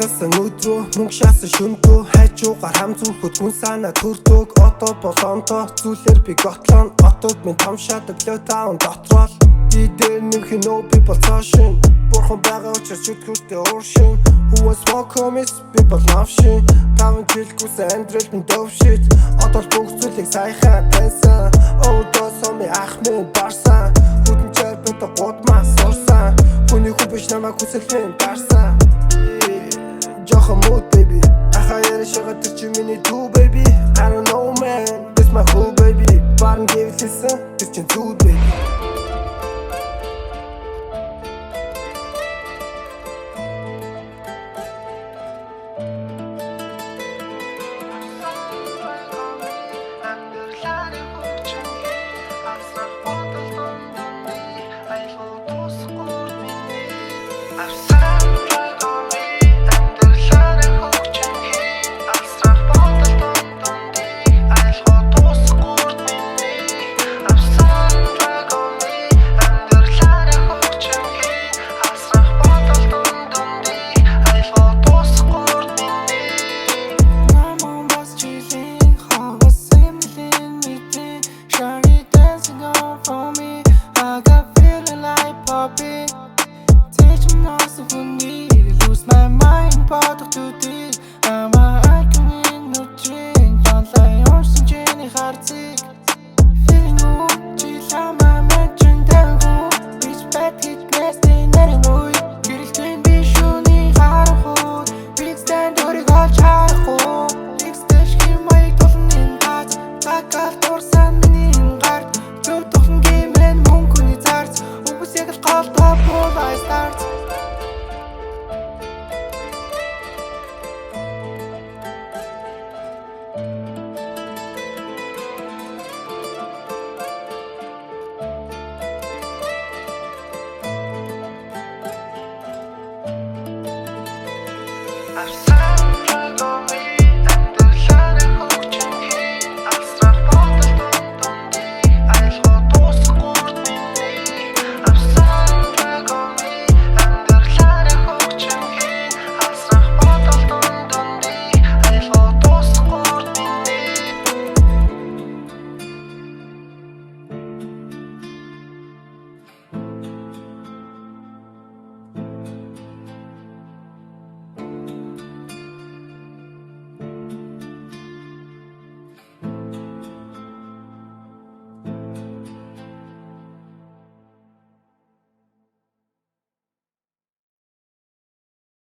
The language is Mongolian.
Галсан өдрөө мөнгө шаасан шөнөдөө хайчуугаар хам зүрхөд хүн санаа төрдөг отод болонтой зүйлэр би готлон отод минь том шатаг таун дотрол дидэр нэмхэн no people цаашин бурхан байгаа учраас чөтгөртэй ууршин who was welcome is people навшин таван жилгүүсээ амьдрал минь dope shit отол бүгд зүйлийг сайхан таньсан овдосоо ми ах минь барсан хүдэн чарпэта гудмаа сурсан хүний хүн биш намайг хүсэлэн дарсан Jochen mood baby Аха яра шага тэр чи миний two baby I don't know man This my whole baby Барн гэвлээсэн тэр чин зүуд baby